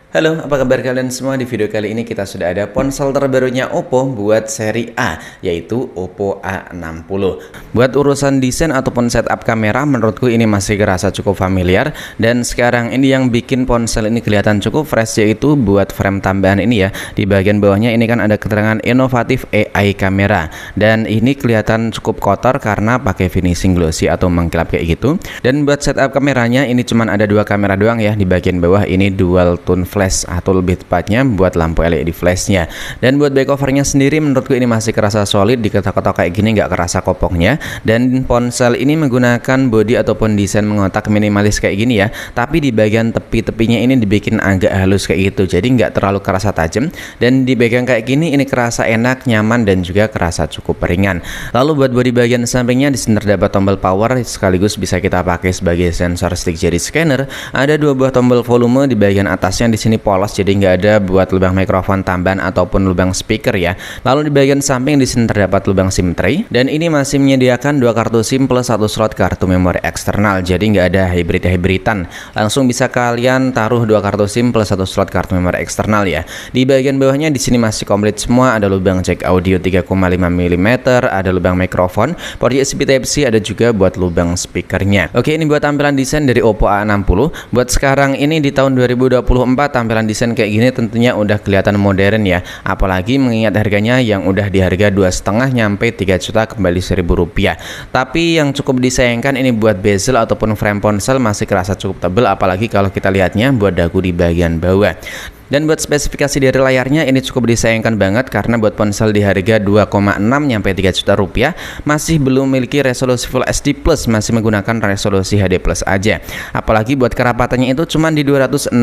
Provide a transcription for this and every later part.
Halo, apa kabar kalian semua? Di video kali ini kita sudah ada ponsel terbarunya Oppo buat seri A, yaitu Oppo A60. Buat urusan desain ataupun setup kamera, menurutku ini masih kerasa cukup familiar. Dan sekarang ini yang bikin ponsel ini kelihatan cukup fresh, yaitu buat frame tambahan ini ya. Di bagian bawahnya ini kan ada keterangan inovatif AI kamera. Dan ini kelihatan cukup kotor karena pakai finishing glossy atau mengkilap kayak gitu. Dan buat setup kameranya ini cuman ada dua kamera doang ya. Di bagian bawah ini dual tone flash atau lebih tepatnya buat lampu LED flashnya. Dan buat back covernya sendiri menurutku ini masih kerasa solid, diketok-ketok kayak gini nggak kerasa kopongnya. Dan ponsel ini menggunakan body ataupun desain mengotak minimalis kayak gini ya, tapi di bagian tepi-tepinya ini dibikin agak halus kayak gitu, jadi nggak terlalu kerasa tajam. Dan di bagian kayak gini ini kerasa enak, nyaman, dan juga kerasa cukup ringan. Lalu buat body bagian sampingnya di sini terdapat tombol power, sekaligus bisa kita pakai sebagai sensor stick jari scanner. Ada dua buah tombol volume di bagian atasnya, di sini polos jadi nggak ada buat lubang mikrofon tambahan ataupun lubang speaker ya. Lalu di bagian samping di sini terdapat lubang SIM tray, dan ini masih menyediakan dua kartu SIM plus satu slot kartu memori eksternal, jadi nggak ada hybrid-hybridan. Langsung bisa kalian taruh dua kartu SIM plus satu slot kartu memori eksternal ya. Di bagian bawahnya di sini masih komplit semua, ada lubang jack audio 3,5 mm, ada lubang mikrofon, port USB Type-C, ada juga buat lubang speakernya. Oke, ini buat tampilan desain dari Oppo A60. Buat sekarang ini di tahun 2024 tampilan desain kayak gini tentunya udah kelihatan modern ya, apalagi mengingat harganya yang udah di harga 2,5 nyampe 3 juta kembali Rp1.000. Tapi yang cukup disayangkan ini buat bezel ataupun frame ponsel masih kerasa cukup tebal, apalagi kalau kita lihatnya buat dagu di bagian bawah. Dan buat spesifikasi dari layarnya ini cukup disayangkan banget, karena buat ponsel di harga 2,6 nyampe 3 juta rupiah masih belum memiliki resolusi Full HD Plus, masih menggunakan resolusi HD Plus aja. Apalagi buat kerapatannya itu cuman di 264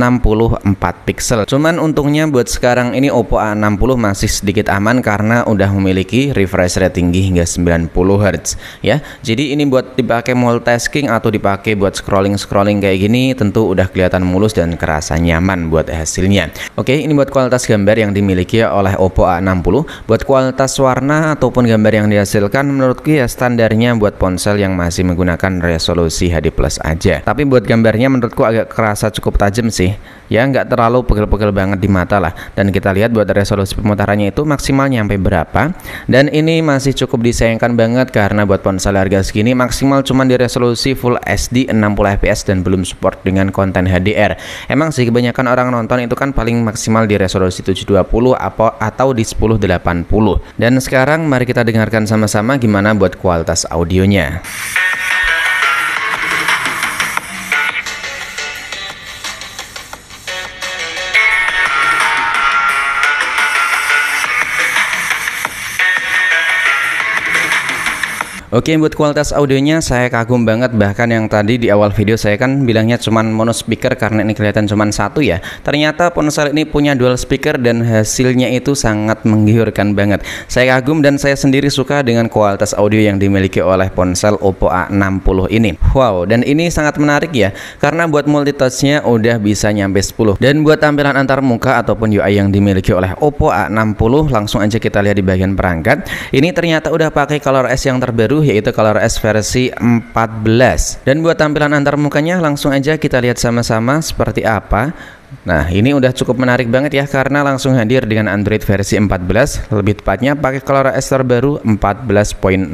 pixel. Cuman untungnya buat sekarang ini Oppo A60 masih sedikit aman karena udah memiliki refresh rate tinggi hingga 90 Hz ya. Jadi ini buat dipakai multitasking atau dipakai buat scrolling kayak gini tentu udah kelihatan mulus dan kerasa nyaman buat hasilnya. Oke, ini buat kualitas gambar yang dimiliki oleh Oppo A60. Buat kualitas warna ataupun gambar yang dihasilkan menurutku ya standarnya buat ponsel yang masih menggunakan resolusi HD Plus aja. Tapi buat gambarnya menurutku agak kerasa cukup tajam sih ya, nggak terlalu pegel-pegel banget di mata lah. Dan kita lihat buat resolusi pemutarannya itu maksimal nyampe berapa, dan ini masih cukup disayangkan banget karena buat ponsel harga segini maksimal cuma di resolusi Full HD 60 fps dan belum support dengan konten HDR. Emang sih kebanyakan orang nonton itu kan paling maksimal di resolusi 720 atau di 1080. Dan sekarang mari kita dengarkan sama-sama gimana buat kualitas audionya. Oke, buat kualitas audionya saya kagum banget. Bahkan yang tadi di awal video saya kan bilangnya cuman mono speaker karena ini kelihatan cuman satu ya. Ternyata ponsel ini punya dual speaker dan hasilnya itu sangat menggiurkan banget. Saya kagum dan saya sendiri suka dengan kualitas audio yang dimiliki oleh ponsel Oppo A60 ini. Wow, dan ini sangat menarik ya karena buat multitouchnya udah bisa nyampe 10. Dan buat tampilan antar muka ataupun UI yang dimiliki oleh Oppo A60, langsung aja kita lihat di bagian perangkat. Ini ternyata udah pakai ColorOS yang terbaru, yaitu ColorOS versi 14. Dan buat tampilan antar mukanya langsung aja kita lihat sama-sama seperti apa. Nah, ini udah cukup menarik banget ya karena langsung hadir dengan Android versi 14, lebih tepatnya pakai ColorOS terbaru 14.0.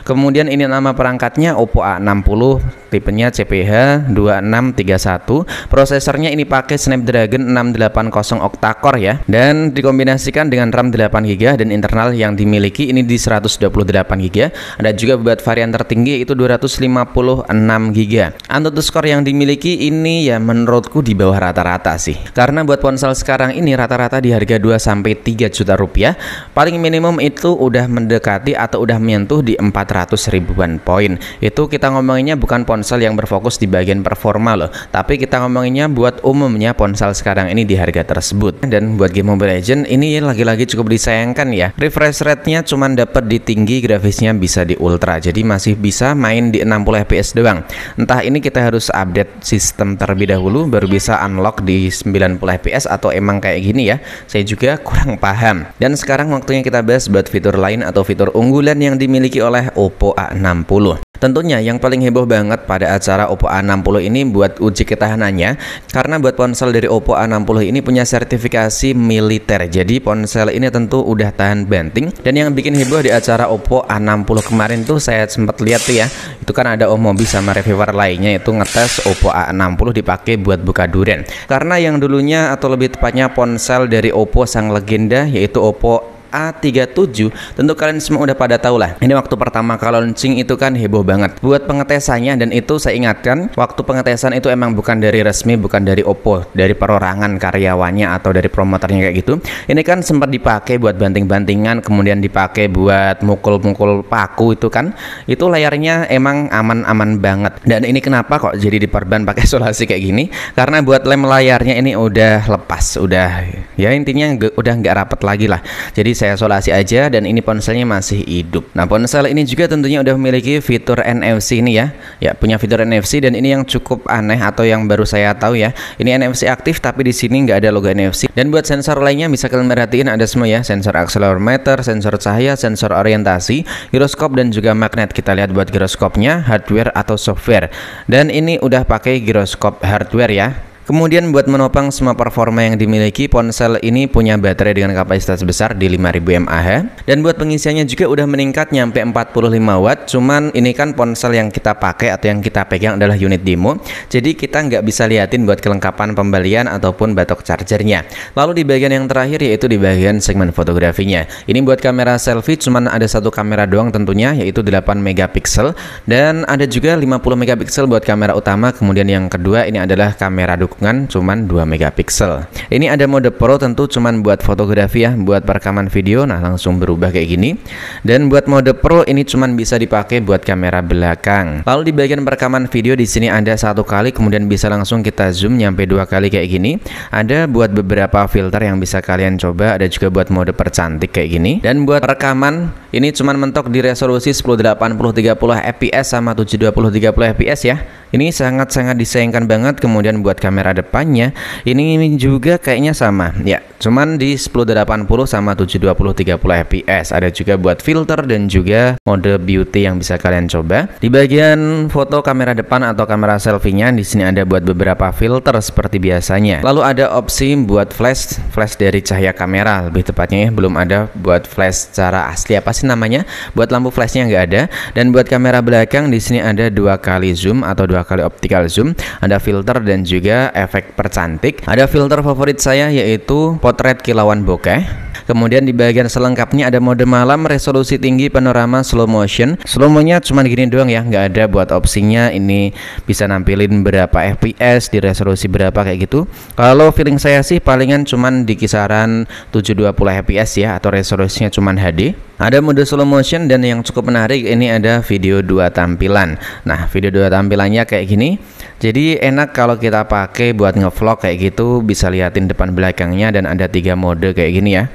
Kemudian ini nama perangkatnya Oppo A60, tipenya CPH 2631. Prosesornya ini pakai Snapdragon 680 octa-core ya, dan dikombinasikan dengan RAM 8GB dan internal yang dimiliki ini di 128GB. Ada juga buat varian tertinggi yaitu 256GB. Antutu score yang dimiliki ini ya menurutku di bawah rata-rata sih, karena buat ponsel sekarang ini rata-rata di harga 2-3 juta rupiah, paling minimum itu udah mendekati atau udah menyentuh di 400 ribuan poin. Itu kita ngomonginnya bukan ponsel yang berfokus di bagian performa loh, tapi kita ngomonginnya buat umumnya ponsel sekarang ini di harga tersebut. Dan buat game Mobile Legends ini lagi-lagi cukup disayangkan ya, refresh rate-nya cuman dapat di tinggi, grafisnya bisa di ultra, jadi masih bisa main di 60 fps doang. Entah ini kita harus update sistem terlebih dahulu baru bisa unlock di di 90 fps atau emang kayak gini ya, saya juga kurang paham. Dan sekarang waktunya kita bahas buat fitur lain atau fitur unggulan yang dimiliki oleh Oppo A60. Tentunya yang paling heboh banget pada acara Oppo A60 ini buat uji ketahanannya, karena buat ponsel dari Oppo A60 ini punya sertifikasi militer. Jadi ponsel ini tentu udah tahan banting. Dan yang bikin heboh di acara Oppo A60 kemarin tuh saya sempat lihat tuh ya, itu kan ada Om Mobi sama reviewer lainnya itu ngetes Oppo A60 dipakai buat buka durian. Karena yang dulunya atau lebih tepatnya ponsel dari Oppo sang legenda yaitu Oppo A37, tentu kalian semua udah pada tahu lah. Ini waktu pertama kali launching itu kan heboh banget buat pengetesannya, dan itu saya ingatkan waktu pengetesan itu emang bukan dari resmi, bukan dari Oppo, dari perorangan karyawannya atau dari promotornya kayak gitu. Ini kan sempat dipakai buat banting-bantingan, kemudian dipakai buat mukul-mukul paku itu kan. Itu layarnya emang aman-aman banget. Dan ini kenapa kok jadi diperban pakai isolasi kayak gini? Karena buat lem layarnya ini udah lepas, udah ya intinya udah nggak rapet lagi lah. Jadi saya isolasi aja, dan ini ponselnya masih hidup. Nah, ponsel ini juga tentunya udah memiliki fitur NFC ini ya. Ya, punya fitur NFC, dan ini yang cukup aneh atau yang baru saya tahu ya. Ini NFC aktif tapi di sini nggak ada logo NFC. Dan buat sensor lainnya bisa kalian perhatiin ada semua ya. Sensor accelerometer, sensor cahaya, sensor orientasi, giroskop, dan juga magnet. Kita lihat buat giroskopnya hardware atau software. Dan ini udah pakai giroskop hardware ya. Kemudian buat menopang semua performa yang dimiliki, ponsel ini punya baterai dengan kapasitas besar di 5000 mAh, dan buat pengisiannya juga udah meningkat nyampe 45 watt. Cuman ini kan ponsel yang kita pakai atau yang kita pegang adalah unit demo, jadi kita nggak bisa liatin buat kelengkapan pembelian ataupun batok chargernya. Lalu di bagian yang terakhir yaitu di bagian segmen fotografinya. Ini buat kamera selfie cuman ada satu kamera doang tentunya, yaitu 8 megapiksel, dan ada juga 50 megapiksel buat kamera utama. Kemudian yang kedua ini adalah kamera cuman 2 megapiksel. Ini ada mode Pro, tentu cuman buat fotografi ya, buat perekaman video. Nah, langsung berubah kayak gini. Dan buat mode Pro ini cuman bisa dipakai buat kamera belakang. Lalu di bagian perekaman video di sini ada 1 kali, kemudian bisa langsung kita zoom nyampe 2 kali kayak gini. Ada buat beberapa filter yang bisa kalian coba, ada juga buat mode percantik kayak gini. Dan buat rekaman ini cuman mentok di resolusi 1080 30 fps sama 720 30 fps ya. Ini sangat-sangat disayangkan banget. Kemudian buat kamera depannya ini juga kayaknya sama ya, cuman di 1080 sama 720 30 fps. Ada juga buat filter dan juga mode beauty yang bisa kalian coba. Di bagian foto kamera depan atau kamera selfie-nya di sini ada buat beberapa filter seperti biasanya. Lalu ada opsi buat flash dari cahaya kamera, lebih tepatnya ya, belum ada buat flash secara asli, apa sih namanya, buat lampu flashnya nggak ada. Dan buat kamera belakang di sini ada 2 kali zoom atau 2 kali optical zoom, ada filter dan juga efek percantik. Ada filter favorit saya yaitu potret kilauan bokeh. Kemudian di bagian selengkapnya ada mode malam, resolusi tinggi, panorama, slow motion. Slow-mo-nya cuma gini doang ya, nggak ada buat opsinya ini bisa nampilin berapa fps di resolusi berapa kayak gitu. Kalau feeling saya sih palingan cuman di kisaran 720 fps ya, atau resolusinya cuman HD. Ada mode slow motion, dan yang cukup menarik ini ada video 2 tampilan. Nah, video 2 tampilannya kayak gini. Jadi enak kalau kita pakai buat ngevlog kayak gitu, bisa liatin depan belakangnya, dan ada 3 mode kayak gini ya.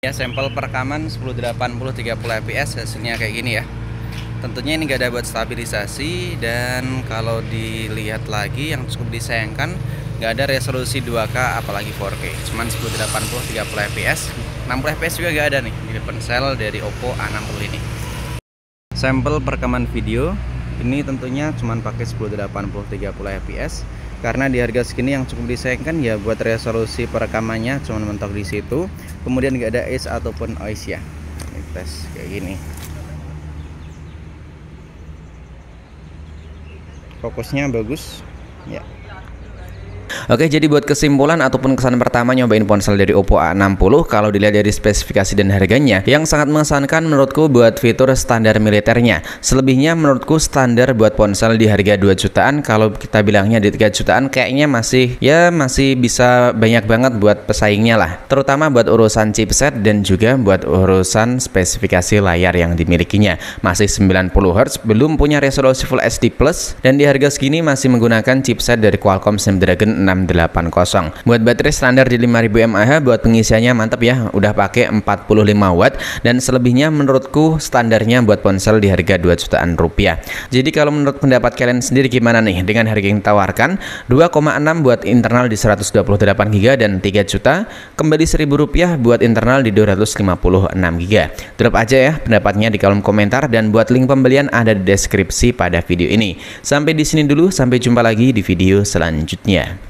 Ya, sampel perekaman 1080 30 fps hasilnya kayak gini ya. Tentunya ini nggak ada buat stabilisasi, dan kalau dilihat lagi yang cukup disayangkan nggak ada resolusi 2K apalagi 4K, cuman 1080 30 fps. 60 fps juga nggak ada nih di ponsel dari Oppo A60 ini. Sampel perekaman video ini tentunya cuman pakai 1080 30 fps. Karena di harga segini yang cukup disayangkan ya, buat resolusi perekamannya cuma mentok di situ. Kemudian nggak ada edge ataupun noise ya. Ini tes kayak gini. Fokusnya bagus ya. Oke, jadi buat kesimpulan ataupun kesan pertama nyobain ponsel dari Oppo A60, kalau dilihat dari spesifikasi dan harganya, yang sangat mengesankan menurutku buat fitur standar militernya. Selebihnya menurutku standar buat ponsel di harga 2 jutaan. Kalau kita bilangnya di 3 jutaan kayaknya masih bisa banyak banget buat pesaingnya lah. Terutama buat urusan chipset dan juga buat urusan spesifikasi layar yang dimilikinya. Masih 90 Hz, belum punya resolusi Full HD+, dan di harga segini masih menggunakan chipset dari Qualcomm Snapdragon 680. Buat baterai standar di 5000 mAh, buat pengisiannya mantap ya, udah pakai 45 watt, dan selebihnya menurutku standarnya buat ponsel di harga 2 jutaan rupiah. Jadi kalau menurut pendapat kalian sendiri gimana nih dengan harga yang ditawarkan 2,6 buat internal di 128 GB dan 3 juta, kembali 1000 rupiah buat internal di 256 GB. Drop aja ya pendapatnya di kolom komentar, dan buat link pembelian ada di deskripsi pada video ini. Sampai di sini dulu, sampai jumpa lagi di video selanjutnya.